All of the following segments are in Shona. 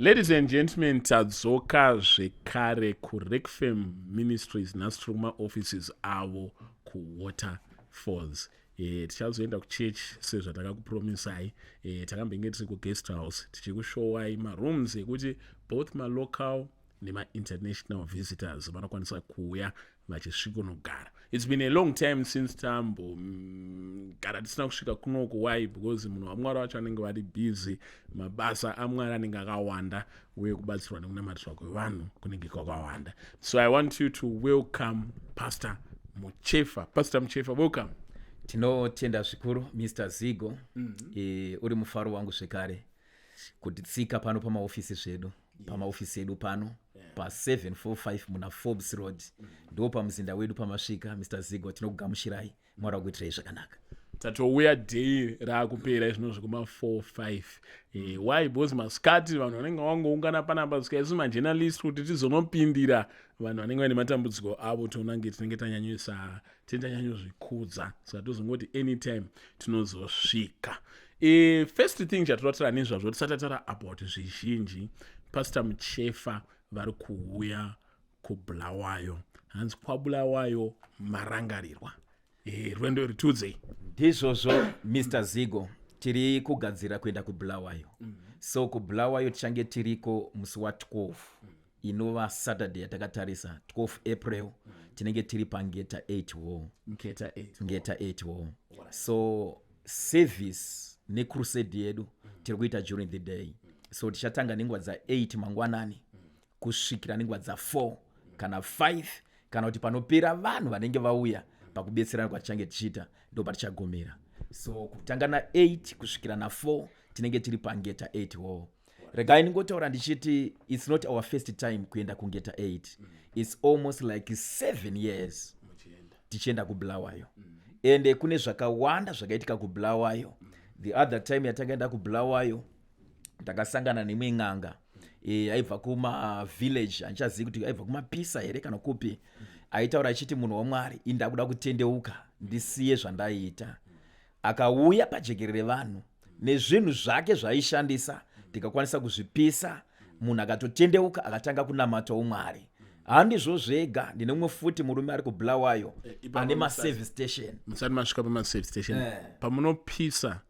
Ladies and gentlemen, tadzoka zvekare kuRecfem Ministries nhasi tiri mumaoffices avo kuWaterfalls. Tichazoenda kuchurch sezvatakakupromisai. Takambenge tiri kuguest house tichikushowai marooms ekuti both malocal nema-international visitors vanokwanisa kuuya vachisvikonogara. It's been a long time since tambogara tisina kusvika kunoku. Why? Because munhu waMwari vacho vanenge vari busy, mabasa aMwari anenge akawanda uye kubatsirwa nekunamatirwa kwevanhu kunenge kwakawanda. So I want you to welcome Pastor Muchefa. Pastor Muchefa, welcome. Tinotenda zvikuru Mr. Zigo. Uri mufaro wangu zvekare kutitsika pano pamaofisi zvedu, pamaofisi edu pano pa 745 muna Forbes Road, ndo pamuzinda wedu pamasvika. Mr. Zigo, tinokugamuchirai. Mwari wakuitirai zvakanaka. Tatouya day raakupera izvino zvekuma 4-5. Why? Because masikati vanhu vanenge vangoungana panapa zvikaisi majournalist kuti tizonopindira vanhu vanenge vane matambudziko avo, toona kunge tinenge tanyanyozvikudza, saka tozongoti anytime tinozosvika. First thing chatotaura nezvazvo tisati tataura about zvizhinji, Pastor Muchefa vari kuuya kuBulawayo. Hanzi kwaBulawayo marangarirwa. Rwendo ritudzei. Ndizvozvo Mr. Zigo, tiri kugadzira kuenda kuBulawayo. So kuBulawayo tichange tiriko musi wa12 inova Saturday yatakatarisa 12 April. Tinenge tiri pangeta 8 wall. Ngeta 8 wall. So service necrusade yedu tiri kuita during the day. So tichatanga nenguva dza8 mangwanani kusvikira nenguva dza4 kana 5 kana kuti panopera vanhu vanenge vauya pakubetserana kwatichange tichiita ndo patichagomera. So kutanga na8 kusvikira na4 tinenge tiri pangeta 8 wall. Regai ningotaura ndichiti it's not our first time kuenda kungeta 8. It's almost like 7 years tichienda kuBulawayo. Ende kune zvakawanda zvakaitika kuBulawayo. The other time yatakaenda kuBulawayo takasangana nemwe n'anga aibva kuma village, andichazivi kuti aibva kuma Pisa here kana kupi. Aitaura achiti munhu waMwari, indakuda kutendeuka ndisiye zvandaita. Akauya pajekerere vanhu nezvinhu zvake zvaishandisa, tikakwanisa kuzvipisa. Munhu akatotendeuka akatanga kunamata uMwari. Handizvo zvega, ndine mumwe futi murume ari kuBulawayo ane maservice station. Musati masvika pamaservice station, pamunopisa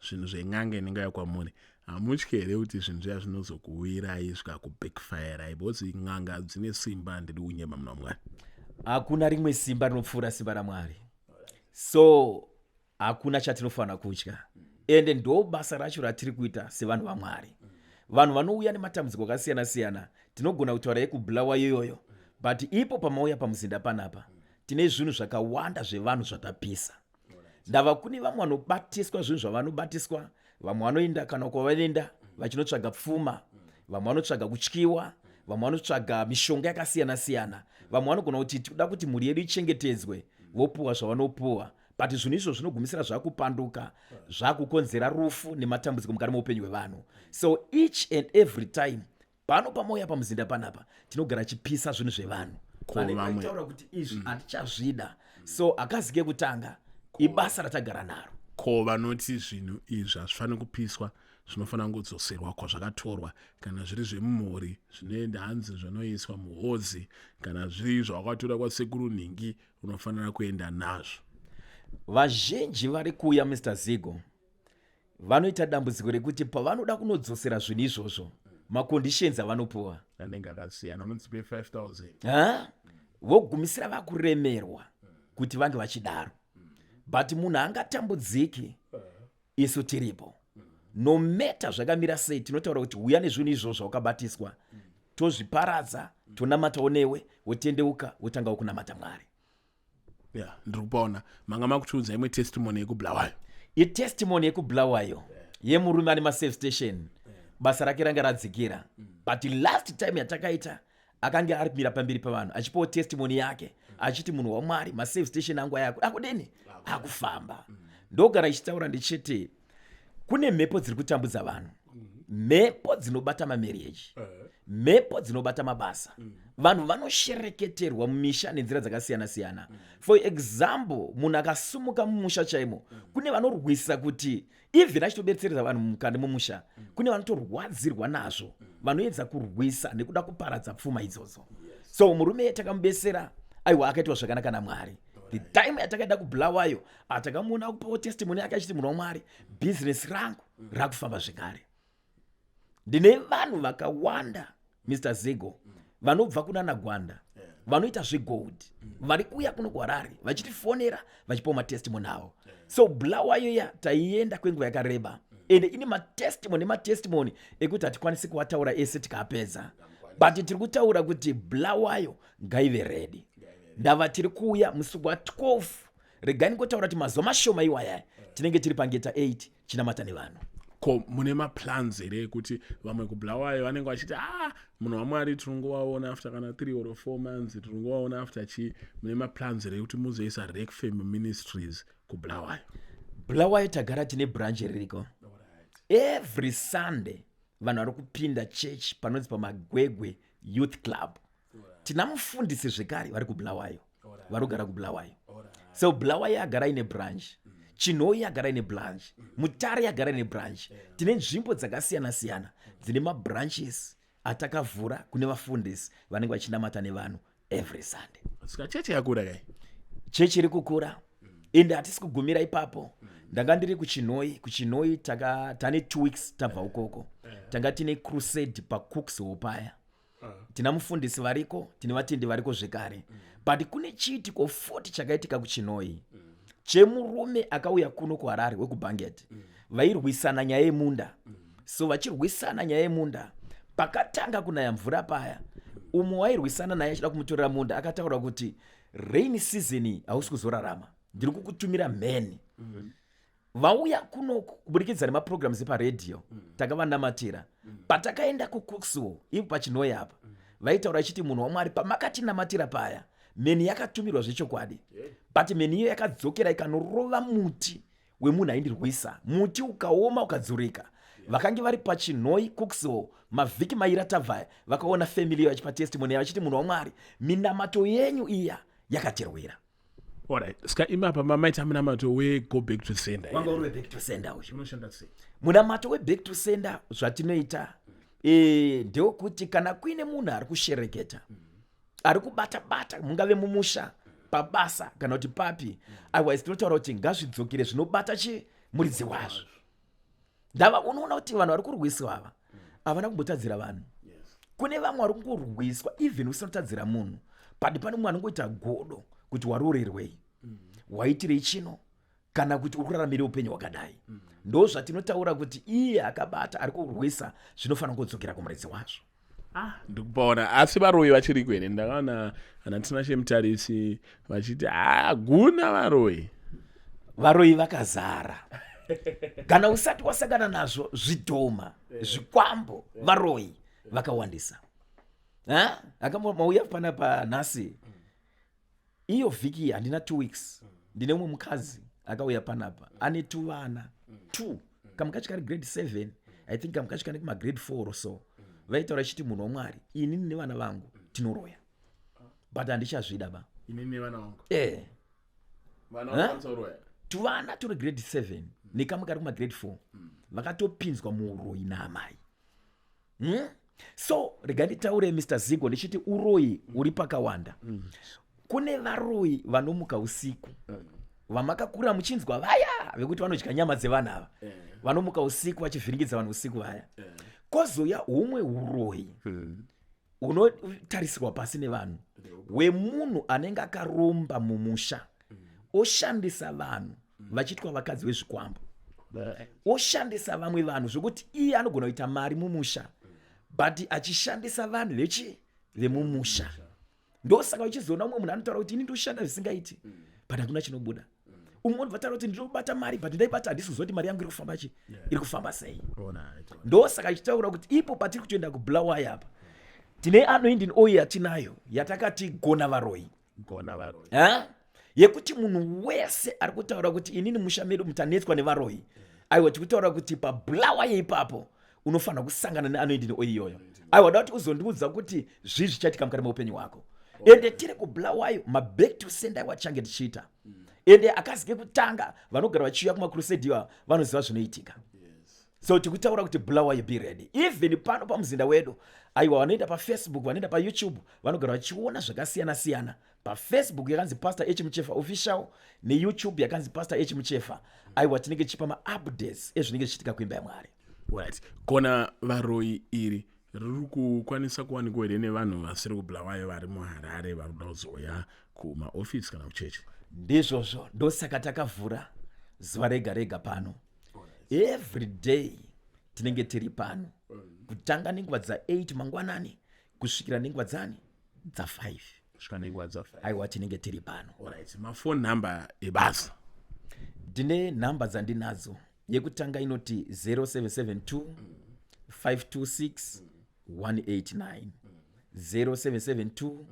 zvinhu zven'anga inenge yakwamuri, hamutyi here kuti zvinhu zviya zvinozokuwirai zvikakubackfirai? Because n'anga dzine simba ndiri unyema muna Mwari. Hakuna rimwe simba rinopfuura simba raMwari. So hakuna chatinofanira kutya. Ende ndo basa racho ratiri kuita sevanhu vaMwari. Vanhu vanouya nematambudziko akasiyana-siyana tinogona kutaura yekuBulawayo iyoyo, but ipo pamauya pamuzinda panapa tine zvinhu zvakawanda zvevanhu zvatapisa. Ndava kune vamwe vanobatiswa zvinhu zvavanobatiswa, vamwe vanoenda kana kwavanoenda vachinotsvaga pfuma, vamwe vanotsvaga kutyiwa, vamwe vanotsvaga mishonga yakasiyana-siyana, vamwe vanogona kuti tikuda kuti mhuri yedu ichengetedzwe, vopuwa zvavanopuwa. But zvinhu izvo zvinogumisira zvakupanduka, zvakukonzera rufu nematambudziko mukati meupenyu hwevanhu. So each and every time pano pamauya pamuzinda panapa tinogara chipisa zvinhu zvevanhu. Vanetaura kuti izvi hatichazvida. So akazike kutanga ibasa ratagara naro. Ko vanoti zvinhu izvi hazvifaniri kupiswa, zvinofanira kudzoserwa kwazvakatorwa, kana zviri zvemumhuri zvinoenda hanzi zvinoiswa muhozi, kana zviri zvawakatora kwasekuru nhingi unofanira kuenda nazvo. Vazhinji vari kuuya Mr. Zigo vanoita dambudziko rekuti pavanoda kunodzosera zvinhu izvozvo maconditions avanopuwa anenge akasiyana. Unodzipe 5,000 vogumisira vakuremerwa kuti vange vachidaro. But munhu angatambudziki, isu tiripo. No matter zvakamira sei, tinotaura kuti uya nezvinhu izvozvo wakabatiswa, tozviparadza, tonamatawo newe, wotendeuka, wotangawo kunamata Mwari. Ndiri kupaona manga makutiudza imwe testimony yekuBulawayo. Testimony yekuBulawayo yemurume ane maservice station, basa rake ranga radzikira. But last time yatakaita akanga arimira pamberi pavanhu achipawo testimony yake achiti munhu waMwari, maservice station angu akudini akufamba. Ndogara ichitaura ndichiti kune mhepo dziri kutambudza vanhu, mhepo dzinobata mamarriage, mhepo dzinobata mabasa vanhu vanoshereketerwa mumisha nenzira dzakasiyana-siyana. For example, munhu akasumuka mumusha chaimo, kune vanorwisa kuti even achitobetseredza vanhu mukati mumusha, kune vanotorwadzirwa nazvo, vanoedza kurwisa nekuda kuparadza pfuma idzodzo. So murume takamubesera aiwa akaitwa zvakanaka naMwari. The time yatakaenda kuBulawayo atakamuona kupawo testimony yake achiti munhu waMwari, business rangu rakufamba zvekare. Ndine vanhu vakawanda Mr. Zigo vanobva kuna Nagwanda, vanoita zvegold, vari kuuya kuno kuHarare vachitifonera vachipawo matestimony avo. So Bulawayo ya taienda kwenguva yakareba, ende ine matestimony ekuti hatikwanisi kuataura ese tikapedza, but tiri kutaura kuti Bulawayo ngaive ready. Ndava tiri kuuya musi wa12, regani kutaura kuti mazuva mashoma iwaya tinenge tiri pangeta 8 chinamata nevanhu. Ko mune maplans here kuti vamwe kuBulawayo vanenge vachiti munhu waMwari tirongovaona after kana 3 or 4 months, tirongovaona after chi, mune maplans here kuti muzoisa Rekfem Ministries kuBulawayo? Bulawayo tagara tine branch ririko. Every Sunday vanhu vari kupinda church panonzi paMagwegwe Youth Club. Tina mufundisi zvekare vari kuBulawayo, varogara kuBulawayo. So Bulawayo agara ine branch, Chinhoyi agara ine branch, Mutare agara ine branch. Tine nzvimbo dzakasiyana-siyana dzine mabranches atakavhura kune vafundisi vanenge vachinamata nevanhu every Sunday. Saka chechi yakura kai? Chechi iri kukura, ende hatisi kugumira ipapo. Ndanga ndiri kuChinhoyi tane 2 weeks tabva ukoko. Tanga tine crusade paCooksville paya. Tina mufundisi variko, tine vatendi variko zvekare. But kune chiitiko 40 chakaitika kuChinhoyi. Chemurume akauya kuno kuHarare wekuBanget. Vairwisana nyaya yemunda. So vachirwisana nyaya yemunda, pakatanga kunaya mvura paya, umwe wairwisana naye achida kumutorera munda akataura kuti rain season hausi kuzorarama, ndiri kukutumira mheni. Vauya kuno kuburikidza nemaprograms eparedhiyo, takavanamatira. Patakaenda kuCooksville ipo paChinhoyi apa, vaitaura chiti munhu waMwari pamakatinamatira paya, mheni yakatumirwa zvechokwadi. But mheni iyo yakadzokera ikanorova muti wemunhu aindirwisa, muti ukaoma ukadzurika. Vakange vari paChinhoyi Cooksville mavhiki mairi atabva vakaona family iyo vachipa testimony yavo vachiti munhu waMwari, minamato yenyu iya yakaterwera. Alright, ska imapa mamaita munamato we go back to sender. Wanga uri back to sender uyu. Unoshanda sei? Munamato we back to sender zvatinoita ndewokuti kana kuine munhu ari kushereketa, ari kubata-bata, mungave mumusha, pabasa kana kuti papi, otherwise tinotaura kuti ngazvidzokere zvinobata muridzi wazvo. Ndava unoona kuti vanhu vari kurwiswa ava havana kumbotadzira vanhu. Kune vamwe vari kungorwiswa even usinotadzira munhu, but pane mumwe anongoita godo kuti warorerwei, waitirei chino, kana kuti uri kuraramira upenyu hwakadai. Ndo zvatinotaura kuti iye akabata ari kurwisa zvinofanira kudzokera kumuridzi wazvo. Ndikupaona asi varoyi vachiri kwene. Ndakaona anatinashe mutarisi vachiti guna varoyi vakazara. Kana usati wasangana nazvo zvidhoma, zvikwambo, varoyi vakawandisa. Akamauya panapa nhasi, iyo vhiki handina 2 weeks, ndine mumwe mukadzi akauya panapa ane 2 vana, 2, kamwe kacho kari grade 7, I think kamwe kacho kane kuma grade 4 or so. Vaitaura chiti munhu waMwari, inini nevana vangu tinoroya, but handichazvida ba. Inini nevana vangu? Vana vangu tuvana turi grade 7 nekamwe kari kuma grade 4 vakatopinzwa muuroyi naamai. So rega nditaure Mr. Zigo ndichiti uroyi uri pakawanda. Kune varoyi vanomuka usiku, vamakakura muchinzwa vaya vekuti vanodya nyama dzevana ava, vanomuka usiku vachivhiringidza vanhu usiku vaya. Kozoya humwe uroyi unotarisirwa pasi nevanhu, wemunhu anenge akaromba mumusha, oshandisa vanhu vachitwa vakadzi vezvikwambo, oshandisa vamwe vanhu zvokuti iye anogona kuita mari mumusha, but achishandisa vanhu vemumusha. Ndosaka uchizoona umwe munhu anotaura kuti ini ndoshanda zvisingaiti, but hakuna chinobuda. Umwe munhu vataura kuti ndinobata mari, but ndaibata handisi kuzoti mari yangu iri kufamba iri kufamba sei. Ndosaka achitaura kuti ipo patiri kutoenda kuBulawayo apa, tine anoinding oil yatinayo yatakati gona varoyi. Yekuti munhu wese ari kutaura kuti inini musha medu mutanetswa nevaroyi, aiwa tikutaura kuti paBulawayo ipapo unofanira kusangana neanoinding oil iyoyo. aiwa da kuti uzondiudza kuti zvii zvichaitika mukati meupenyu hwako. Ende tiri kuBulawayo maback to sender aiwa tichange tichiita. Ende akazike kutanga vanogara vachiuya kumacrusade iwa vanoziva zvinoitika. So tikutaura kuti Bulawayo be ready. Even pano pamuzinda wedu aiwa vanoenda paFacebook, vanoenda paYouTube, vanogara vachiona zvakasiyana-siyana. PaFacebook yakanzi Pastor H Muchefa official, neYouTube yakanzi Pastor H Muchefa. Aiwa tinenge tichipa ma-updates ezvinenge zvichiitika kuimba yaMwari. Right. Kona varoi iri riri kukwanisa kuwanikwa here nevanhu vasiri kuBulawayo vari muHarare vari kuda kuzoya kumaofisi kana kuchechi? Ndizvozvo ndosaka takavhura zuva rega rega pano. Every day tinenge tiri pano kutanga nenguva dza8 mangwanani kusvikira nenguva dzani dza5 kusvika nenguva dza5. aiwa tinenge tiri pano. Alright. Mafoni number ebasa ndine nhamba dzandinadzo. Yekutanga inoti 0772 526 189 0772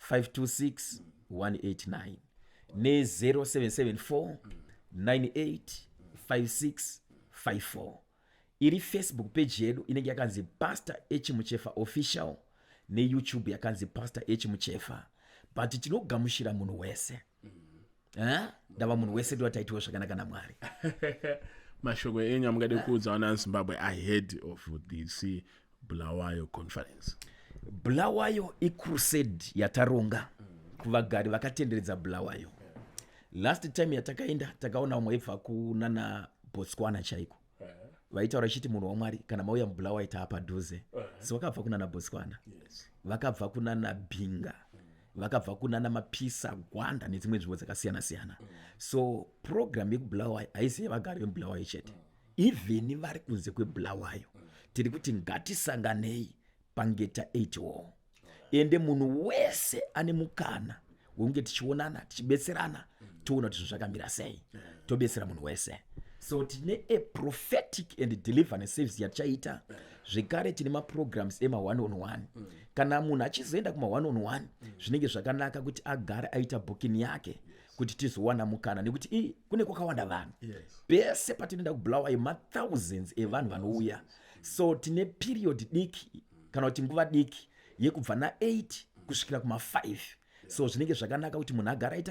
526 189 ne 0774 98 56 54. Iri Facebook page yedu inenge yakanzi Pastor H Muchefa official, neYouTube yakanzi Pastor H Muchefa. But tinogamushira munhu wese. Ndava munhu wese ndiwo taitiwa zvakanaka naMwari. Mashoko enyu amungade kuudza vana Zimbabwe ahead of this Bulawayo conference? Bulawayo crusade yataronga kuvagari vakatenderedza Bulawayo. Last time yatakaenda takaona umwe ibva kunana Botswana chaiko. Vaitaura chiti munhu waMwari kana mauya muBulawayo taapadhuze. So vakabva kunana Botswana. Vakabva kunana Binga. Vakabva kunana Mapisa, Gwanda nedzimwe nzvimbo dzakasiyana-siyana. So program yekuBulawayo haisi yevagari vemuBulawayo chete. Even vari kunze kweBulawayo tiri kuti ngatisanganei pangeta 8 hall. Ende munhu wese ane mukana wonge tichionana tichibetserana toona kuti zvakamira sei. Tobetsera munhu wese. So tine a prophetic and deliverance service yachaita. Zvekare tine maprograms ema 1-on-1. Kana munhu achizoenda kuma 1-on-1 zvinenge zvakanaka kuti agare aita booking yake kuti tizowana mukana nekuti kune kwakawanda vanhu. Pese patinoenda kuBulawayo ma-thousands evanhu vanouya. So tine period diki kana kuti nguva diki yekubva na8 kusvikira kuma5. So zvinenge zvakanaka kuti munhu agare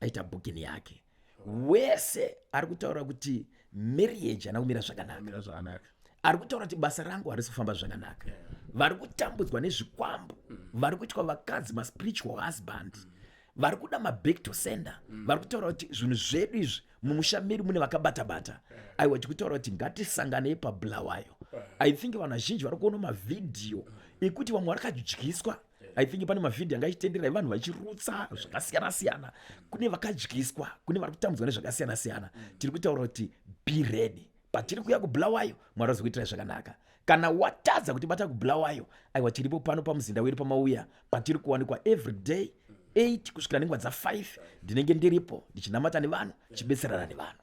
aita booking yake. Wese ari kutaura kuti marriage ana kumira zvakanaka. Ari kutaura kuti basa rangu harisi kufamba zvakanaka. Vari kutambudzwa nezvikwambo. Vari kuitwa vakadzi ma-spiritual husband. Vari kuda ma-back to sender. Vari kutaura kuti zvinhu zvedu izvi mumusha medu mune vakabata-bata. Aiwa tikutaura kuti ngatisanganei paBulawayo. I think vanhu vazhinji vari kuona mavidhiyo ekuti vamwe vakadyiswa. I think pane mavidhiyo anga achitenderera evanhu vachirutsa zvakasiyana-siyana. Kune vakadyiswa, kune vari kutambudzwa nezvakasiyana-siyana. Tiri kutaura kuti be ready. Patiri kuya kuBulawayo Mwari azokuitira zvakanaka. Kana watadza kuti bata kuBulawayo aiwa tiripo pano pamuzinda wedu pamauya patiri kuwanikwa every day 8 kusvikira nenguva dza5 ndinenge ndiripo ndichinamata nevanhu chibetserana nevanhu.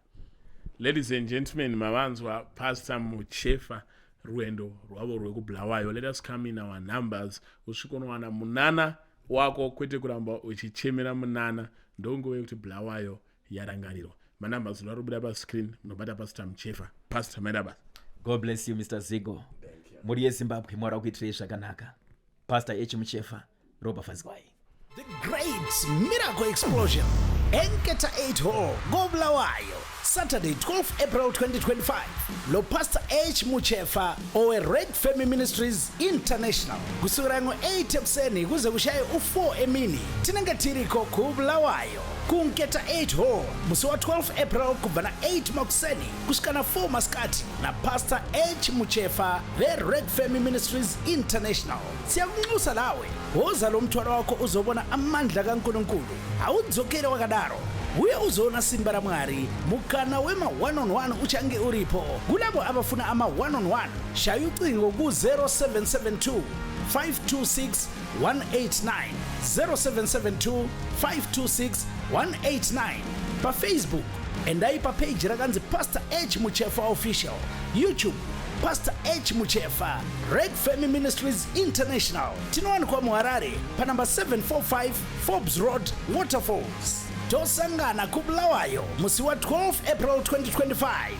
Ladies and gentlemen, mavanzwa Pastor Muchefa rwendo rwavo rwekuBulawayo. Let us come in our numbers. Usvikonowana munana wako kwete kuramba uchichemera munana ndongove kuti Bulawayo yarangarirwa. Manumbers unorubuda pascreen munobata Pastor Muchefa. Pastor Medaba. God bless you Mr. Zigo. Muri yeZimbabwe Mwari akuitirei zvakanaka. Pastor H Muchefa, Roba Fazwai. The Great Miracle Explosion. Enketa 8 Hall, kuBulawayo. Saturday 12 April 2025. Lo Pastor H Muchefa owe Red Family Ministries International. Kusukira ngo-8 ekuseni kuze kushaye u4 emini. Tinenge tiriko kuBulawayo. Kunketa 8 Hall, musi wa 12 April kubva na8 makuseni kusvika na4 masikati na Pastor H Muchefa veRed Family Ministries International. Siyakunxusa nawe woza lo mthwalo wako uzobona amandla kaNkulunkulu. Awudzokere wakadaro uye uzoona simba la Mwari. Mukana wema 1-on-1 uchange uripo. Kulabo abafuna ama 1-on-1 shaya ucingo ku 0772 526 189 0772 526 189 pa Facebook endayi pa page rakanzi Pastor H Muchefa official, YouTube Pastor H Muchefa, Red Family Ministries International. Tinowanikwa muHarare pa number 745 Forbes Road, Waterfalls. Tosangana kuBulawayo musi wa 12 April 2025.